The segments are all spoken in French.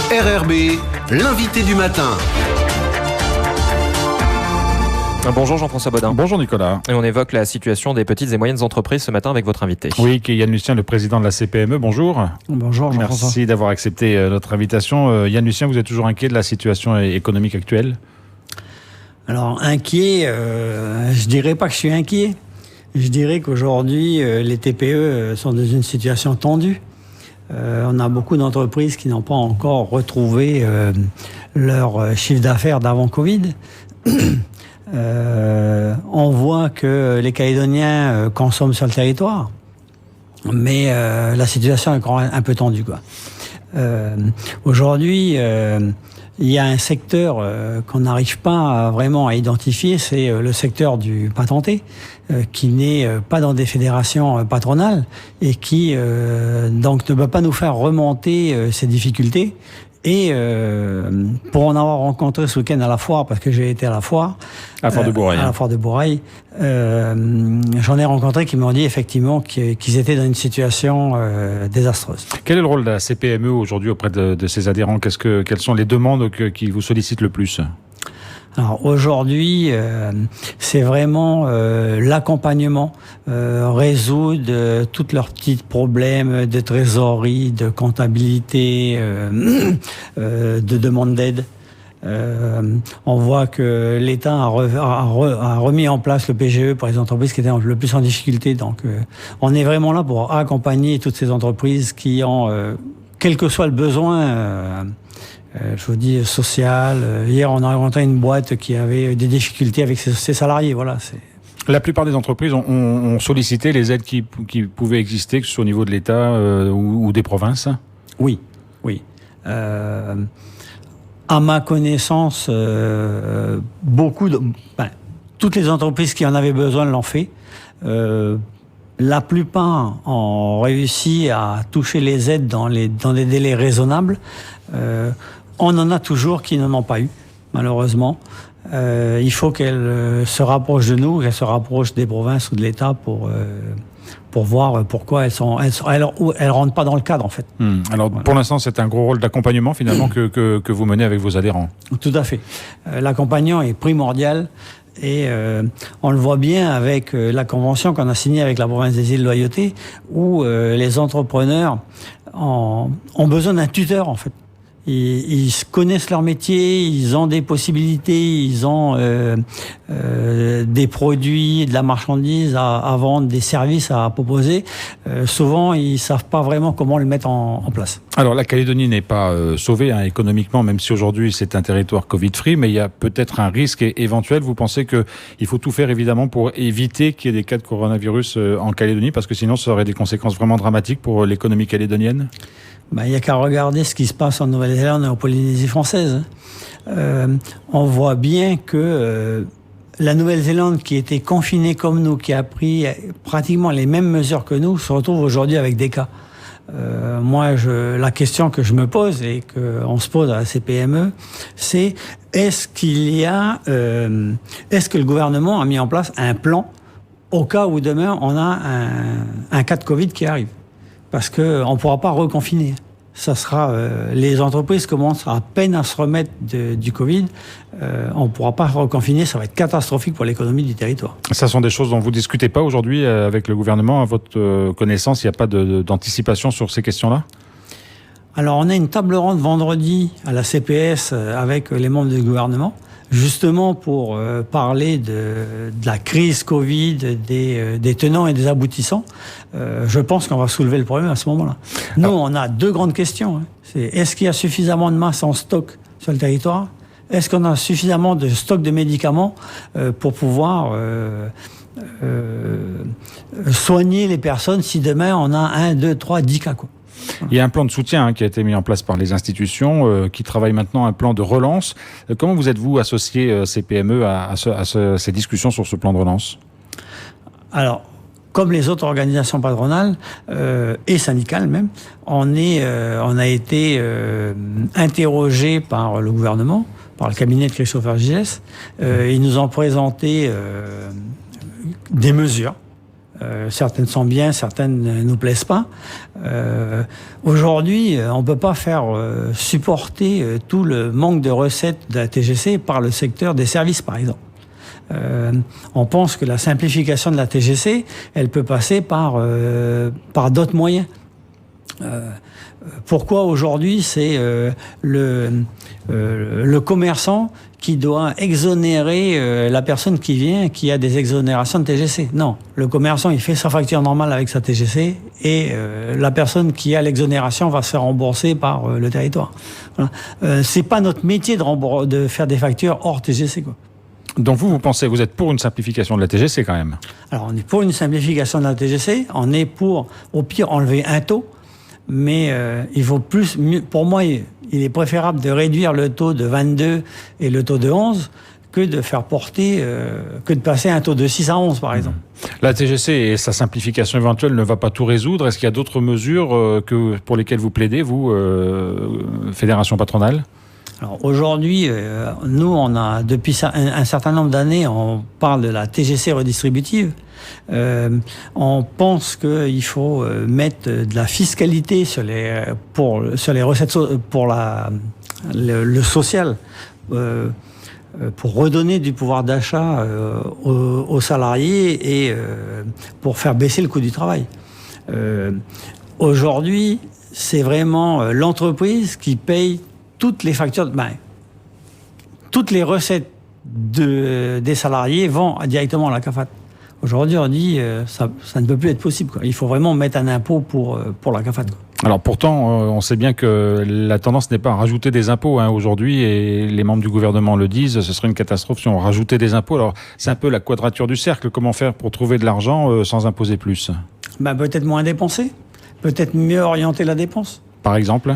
RRB, l'invité du matin. Bonjour Jean-François Bodin. Bonjour Nicolas. Et on évoque la situation des petites et moyennes entreprises ce matin avec votre invité. Oui, qui est Yann Lucien, le président de la CPME. Bonjour. Bonjour Jean-François. Merci d'avoir accepté notre invitation. Yann Lucien, vous êtes toujours inquiet de la situation économique actuelle ? Alors inquiet, je dirais pas que je suis inquiet. Je dirais qu'aujourd'hui, les TPE sont dans une situation tendue. On a beaucoup d'entreprises qui n'ont pas encore retrouvé leur chiffre d'affaires d'avant Covid. On voit que les Calédoniens consomment sur le territoire, mais la situation est encore un peu tendue, quoi. Aujourd'hui, il y a un secteur qu'on n'arrive pas vraiment à identifier, c'est le secteur du patenté, qui n'est pas dans des fédérations patronales et qui donc ne peut pas nous faire remonter ces difficultés. Et pour en avoir rencontré ce week-end à la foire, parce que j'ai été à la foire, à Fort de Bourail, à la foire de Bourail, j'en ai rencontré qui m'ont dit effectivement qu'ils étaient dans une situation désastreuse. Quel est le rôle de la CPME aujourd'hui auprès de ses adhérents ? Quelles sont les demandes qui vous sollicitent le plus ? Alors aujourd'hui, c'est vraiment l'accompagnement, résoudre tous leurs petits problèmes de trésorerie, de comptabilité, de demande d'aide. On voit que l'État a remis en place le PGE pour les entreprises qui étaient le plus en difficulté. Donc on est vraiment là pour accompagner toutes ces entreprises qui ont, quel que soit le besoin, je vous dis social. Hier, on a rencontré une boîte qui avait des difficultés avec ses salariés. Voilà. La plupart des entreprises ont sollicité les aides qui pouvaient exister, que ce soit au niveau de l'État ou des provinces. Oui. À ma connaissance, toutes les entreprises qui en avaient besoin l'ont fait. La plupart ont réussi à toucher les aides dans des délais raisonnables. On en a toujours qui n'en ont pas eu, malheureusement. Il faut qu'elles se rapprochent de nous, qu'elles se rapprochent des provinces ou de l'État pour voir pourquoi elles rentrent pas dans le cadre, en fait. Alors, voilà. Pour l'instant, c'est un gros rôle d'accompagnement, finalement, que vous menez avec vos adhérents. Tout à fait. L'accompagnement est primordial. Et on le voit bien avec la convention qu'on a signée avec la province des Îles Loyauté, où les entrepreneurs ont besoin d'un tuteur, en fait. Ils connaissent leur métier, ils ont des possibilités, ils ont des produits, de la marchandise à vendre, des services à proposer. Souvent, ils savent pas vraiment comment le mettre en place. Alors, la Calédonie n'est pas sauvée économiquement, même si aujourd'hui c'est un territoire Covid-free, mais il y a peut-être un risque éventuel. Vous pensez qu'il faut tout faire évidemment pour éviter qu'il y ait des cas de coronavirus en Calédonie, parce que sinon ça aurait des conséquences vraiment dramatiques pour l'économie calédonienne ? Il n'y a qu'à regarder ce qui se passe en Nouvelle-Zélande et en Polynésie française. On voit bien que la Nouvelle-Zélande, qui était confinée comme nous, qui a pris pratiquement les mêmes mesures que nous, se retrouve aujourd'hui avec des cas. La question que je me pose et qu'on se pose à la CPME, c'est est-ce que le gouvernement a mis en place un plan au cas où demain on a un cas de Covid qui arrive ? Parce qu'on ne pourra pas reconfiner. Ça sera, les entreprises commencent à peine à se remettre du Covid. On ne pourra pas reconfiner, ça va être catastrophique pour l'économie du territoire. Ça sont des choses dont vous ne discutez pas aujourd'hui avec le gouvernement. À votre connaissance, il n'y a pas d'anticipation sur ces questions-là ? Alors, on a une table ronde vendredi à la CPS avec les membres du gouvernement, justement pour parler de la crise Covid, des tenants et des aboutissants. Je pense qu'on va soulever le problème à ce moment-là. Nous, on a deux grandes questions. C'est est-ce qu'il y a suffisamment de masse en stock sur le territoire ? Est-ce qu'on a suffisamment de stock de médicaments pour pouvoir soigner les personnes si demain on a 1, 2, 3, 10 cas, quoi. Il y a un plan de soutien qui a été mis en place par les institutions qui travaillent maintenant un plan de relance. Comment vous êtes-vous associé, CPME, à ces discussions sur ce plan de relance ? Alors, comme les autres organisations patronales et syndicales même, on a été interrogé par le gouvernement, par le cabinet de Christopher Gilles. Ils nous ont présenté des mesures Certaines sont bien, certaines ne nous plaisent pas. Aujourd'hui, on peut pas faire supporter tout le manque de recettes de la TGC par le secteur des services, par exemple. On pense que la simplification de la TGC, elle peut passer par d'autres moyens. Pourquoi aujourd'hui c'est le commerçant qui doit exonérer la personne qui vient, qui a des exonérations de TGC? Non, le commerçant il fait sa facture normale avec sa TGC et la personne qui a l'exonération va se faire rembourser par le territoire. Voilà. C'est pas notre métier de faire des factures hors TGC, quoi. Donc vous pensez, vous êtes pour une simplification de la TGC quand même? Alors on est pour une simplification de la TGC, on est pour, au pire, enlever un taux, mais il faut mieux, pour moi, il est préférable de réduire le taux de 22 et le taux de 11 que de faire porter, que de passer un taux de 6 à 11 par exemple. La TGC et sa simplification éventuelle ne va pas tout résoudre. Est-ce qu'il y a d'autres mesures pour lesquelles vous plaidez, vous, fédération patronale? Alors aujourd'hui, nous, on a depuis un certain nombre d'années, on parle de la TGC redistributive. On pense qu'il faut mettre de la fiscalité sur les recettes pour le social, pour redonner du pouvoir d'achat aux salariés et pour faire baisser le coût du travail. Aujourd'hui, c'est vraiment l'entreprise qui paye toutes les factures, toutes les recettes des salariés vont directement à la CAFAT. Aujourd'hui, on dit ça ne peut plus être possible, quoi. Il faut vraiment mettre un impôt pour la CAFAT, quoi. Alors pourtant, on sait bien que la tendance n'est pas à rajouter des impôts aujourd'hui, et les membres du gouvernement le disent, ce serait une catastrophe si on rajoutait des impôts. Alors c'est un peu la quadrature du cercle. Comment faire pour trouver de l'argent sans imposer plus? Peut-être moins dépenser, peut-être mieux orienter la dépense. Par exemple?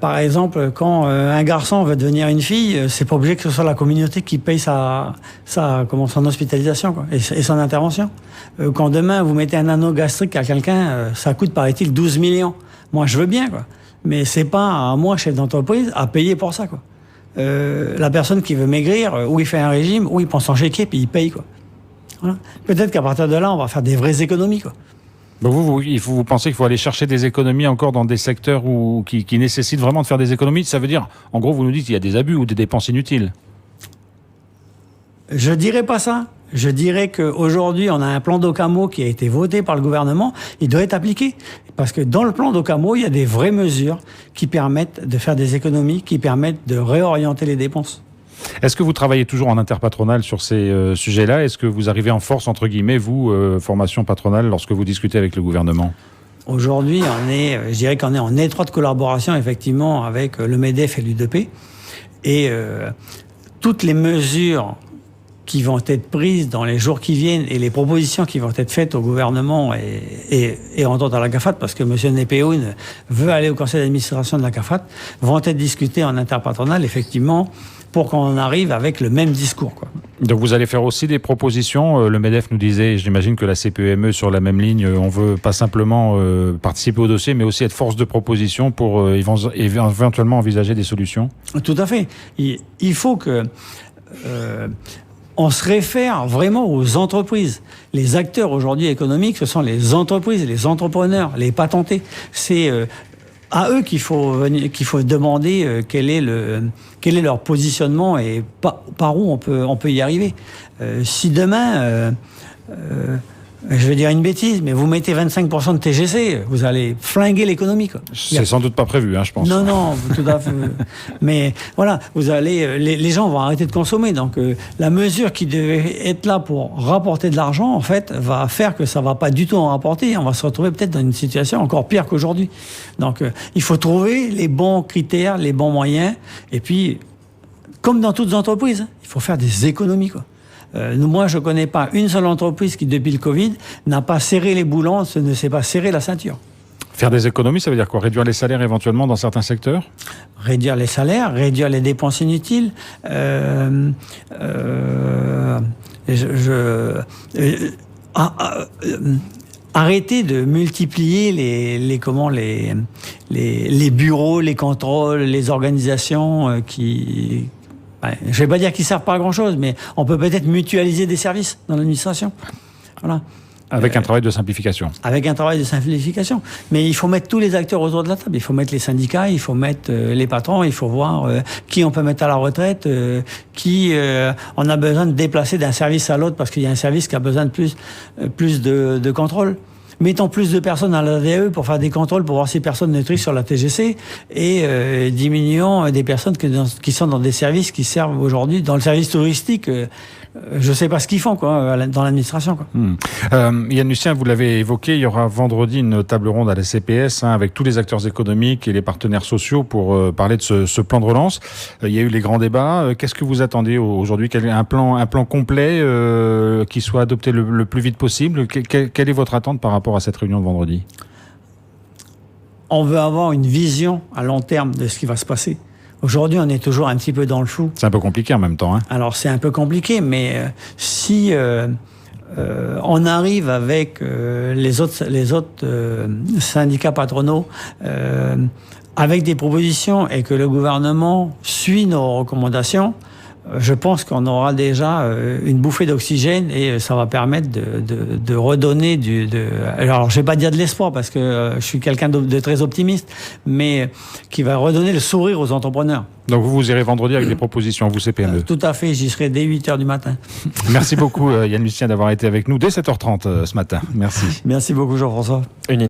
Par exemple, quand un garçon veut devenir une fille, c'est pas obligé que ce soit la communauté qui paye son hospitalisation, quoi, et son intervention. Quand demain vous mettez un anneau gastrique à quelqu'un, ça coûte, paraît-il, 12 millions. Moi, je veux bien, quoi. Mais c'est pas à moi, chef d'entreprise, à payer pour ça, quoi. La personne qui veut maigrir, ou il fait un régime, ou il prend son chéquier puis il paye, quoi. Voilà. Peut-être qu'à partir de là, on va faire des vraies économies, quoi. Vous pensez qu'il faut aller chercher des économies encore dans des secteurs qui nécessitent vraiment de faire des économies? Ça veut dire, en gros, vous nous dites qu'il y a des abus ou des dépenses inutiles? Je dirais pas ça. Je dirais qu'aujourd'hui, on a un plan d'Ocamo qui a été voté par le gouvernement. Il doit être appliqué. Parce que dans le plan d'Ocamo, il y a des vraies mesures qui permettent de faire des économies, qui permettent de réorienter les dépenses. Est-ce que vous travaillez toujours en interpatronal sur ces sujets-là? Est-ce que vous arrivez en force, entre guillemets, vous, formation patronale, lorsque vous discutez avec le gouvernement? Aujourd'hui, je dirais qu'on est en étroite collaboration, effectivement, avec le MEDEF et l'UDP. Et toutes les mesures qui vont être prises dans les jours qui viennent et les propositions qui vont être faites au gouvernement et en à la CAFAT, parce que M. Nepéoun veut aller au conseil d'administration de la CAFAT, vont être discutées en interpatronal, effectivement, pour qu'on arrive avec le même discours, quoi. Donc vous allez faire aussi des propositions. Le MEDEF nous disait, j'imagine que la CPME sur la même ligne, on veut pas simplement participer au dossier, mais aussi être force de proposition pour éventuellement envisager des solutions. Tout à fait. Il faut que on se réfère vraiment aux entreprises. Les acteurs aujourd'hui économiques, ce sont les entreprises, les entrepreneurs, les patentés. C'est à eux qu'il faut demander quel est leur positionnement et par où on peut y arriver. Si demain, je vais dire une bêtise, mais vous mettez 25% de TGC, vous allez flinguer l'économie, quoi. C'est sans doute pas prévu, je pense. Non, tout à fait. Mais voilà, les gens vont arrêter de consommer. Donc la mesure qui devait être là pour rapporter de l'argent, en fait, va faire que ça va pas du tout en rapporter. On va se retrouver peut-être dans une situation encore pire qu'aujourd'hui. Donc il faut trouver les bons critères, les bons moyens. Et puis, comme dans toutes les entreprises, il faut faire des économies, quoi. Moi, je ne connais pas une seule entreprise qui, depuis le Covid, n'a pas serré les boulons, ne s'est pas serré la ceinture. Faire des économies, ça veut dire quoi? Réduire les salaires éventuellement dans certains secteurs? Réduire les salaires, réduire les dépenses inutiles. Arrêter de multiplier les bureaux, les contrôles, les organisations qui... Je ne vais pas dire qu'ils ne servent pas à grand-chose, mais on peut peut-être mutualiser des services dans l'administration. Voilà. Avec un travail de simplification. Avec un travail de simplification. Mais il faut mettre tous les acteurs autour de la table. Il faut mettre les syndicats, il faut mettre les patrons, il faut voir qui on peut mettre à la retraite, qui on a besoin de déplacer d'un service à l'autre parce qu'il y a un service qui a besoin de plus de contrôle. Mettons plus de personnes à l'ADE pour faire des contrôles, pour voir si personne ne triche sur la TGC, et diminuons des personnes qui sont dans des services qui servent aujourd'hui, dans le service touristique. Je sais pas ce qu'ils font, quoi, dans l'administration, quoi. Yann Lucien, vous l'avez évoqué, il y aura vendredi une table ronde à la CPS, avec tous les acteurs économiques et les partenaires sociaux pour parler de ce plan de relance. Il y a eu les grands débats. Qu'est-ce que vous attendez aujourd'hui? Un plan complet qui soit adopté le plus vite possible? Quelle est votre attente par rapport à cette réunion de vendredi? On veut avoir une vision à long terme de ce qui va se passer. Aujourd'hui, on est toujours un petit peu dans le flou. C'est un peu compliqué en même temps, hein. Alors, c'est un peu compliqué, mais si on arrive avec les autres syndicats patronaux avec des propositions et que le gouvernement suit nos recommandations, je pense qu'on aura déjà une bouffée d'oxygène et ça va permettre de redonner alors je vais pas dire de l'espoir parce que je suis quelqu'un de très optimiste, mais qui va redonner le sourire aux entrepreneurs. Donc vous irez vendredi avec des propositions, vous CPME. Tout à fait, j'y serai dès 8h du matin. Merci beaucoup Yann Lucien d'avoir été avec nous dès 7h30 ce matin. Merci. Merci beaucoup Jean-François.